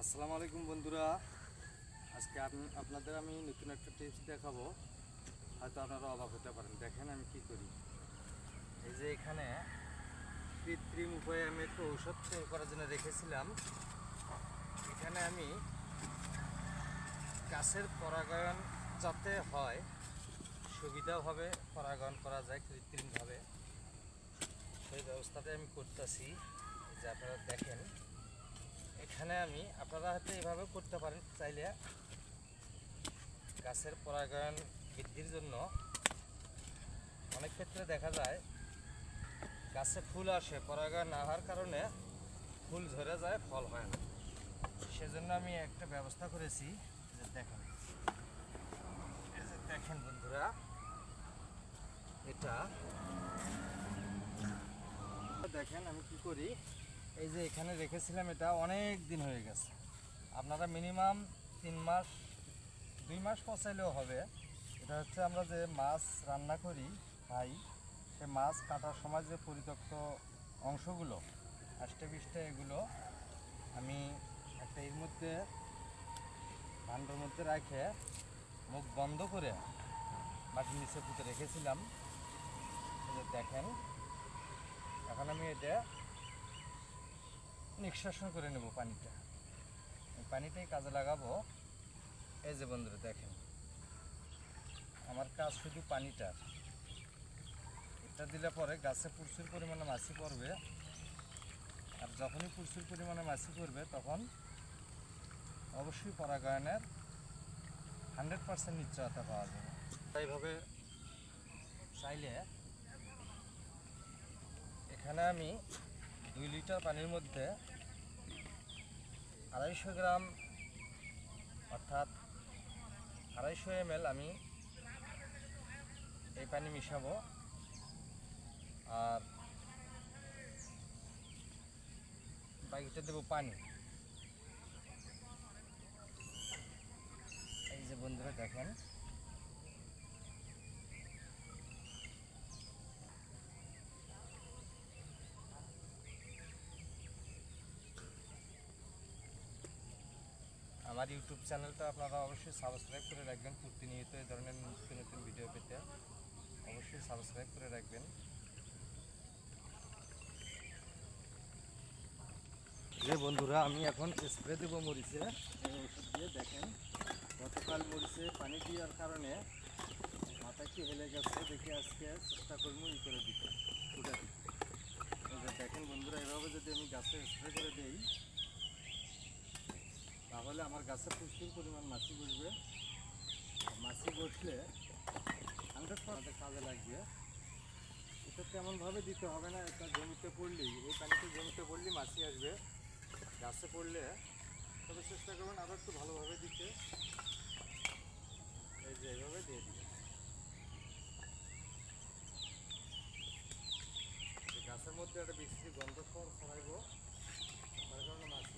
আসসালামু আলাইকুম বন্ধুরা, আজকে আপনাদের আমি নতুন একটা টিপস দেখাবো। হয়তো আপনারা অবাক হতে পারেন। দেখেন আমি কি করি। এই যে এখানে কৃত্রিম উপায়ে আমি একটু ঔষধ তৈরি করার জন্য রেখেছিলাম। এখানে আমি গাছের পরাগায়ন যাতে হয়, সুবিধাভাবে পরাগায়ন করা যায় কৃত্রিমভাবে, সেই ব্যবস্থাটা আমি করতেছি। যে আপনারা দেখেন, এখানে আমি আপনারা হয়তো এভাবে করতে পারেন চাইলে। গাছের পরাগায়ন বৃদ্ধির জন্য অনেক ক্ষেত্রে দেখা যায় গাছে ফুল আসে, পরাগায়ন না হওয়ার কারণে ফুল ঝরে যায়, ফল হয় না। সেজন্য আমি একটা ব্যবস্থা করেছি। যে দেখেন, এই যে দেখেন বন্ধুরা, এটা দেখেন আমি কি করি। এই যে এখানে রেখেছিলাম, এটা অনেক দিন হয়ে গেছে। আপনারা মিনিমাম 3 মাস 2 মাস পচাইলেও হবে। এটা হচ্ছে আমরা যে মাছ রান্না করি খাই, সে মাছ কাটার সময় যে পরিত্যক্ত অংশগুলো আষ্টে পিষ্টে, এগুলো আমি একটা এর মধ্যে ভাণ্ডার মধ্যে রেখে মুখ বন্ধ করে মাটির নিচে পুঁতে রেখেছিলাম। দেখেন, এখন আমি এটা নিষ্কাশন করে নেব পানিটা। এই পানিটাই কাজে লাগাবো। এই যে বন্ধুরা দেখেন, আমার কাজ শুধু পানিটার। এটা দিলে পরে গাছে প্রচুর পরিমাণে মাছি পড়বে, আর যখনই প্রচুর পরিমাণে মাছি পড়বে তখন অবশ্যই পরাগায়নের 100% নিশ্চয়তা পাওয়া যাবে। এইভাবে চাইলে এখানে আমি 2 লিটার পানির মধ্যে 250 গ্রাম, অর্থাৎ 250 ml আমি এই পানি মিশাবো। আর বাকিটা দেবো পানি। এই যে বন্ধুরা দেখেন, আমার ইউটিউব চ্যানেলটা আপনারা অবশ্যই সাবস্ক্রাইব করে রাখবেন। প্রতিনিয়ত এই ধরনের নতুন নতুন ভিডিও পেতে অবশ্যই সাবস্ক্রাইব করে রাখবেন। যে বন্ধুরা, আমি এখন স্প্রে দেবো মরিচে এই ওষুধ দিয়ে। দেখেন, গতকাল মরিচে পানি দেওয়ার কারণে মাথাটি হেলে গেছে, দেখে আজকে চেষ্টা করবো ই করে দিতে, ফুটা দিতে। দেখেন বন্ধুরা, এভাবে যদি আমি গাছে স্প্রে করে দিই তাহলে আমার গাছে প্রচুর পরিমাণ মাছি বসবে। মাছি বসলে 100% কাজে লাগবে। এটা তেমনভাবে দিতে হবে না। এটা জমিতে পড়লেই, এই পানিতে জমিতে পড়লেই মাছি আসবে। গাছে পড়লে তবে চেষ্টা করবেন আরও একটু ভালোভাবে দিতে। এই যে এইভাবে দিয়ে দিবেন, গাছের মধ্যে একটা বিশ্রী গন্ধ ছড়াইব, তার কারণে মাছি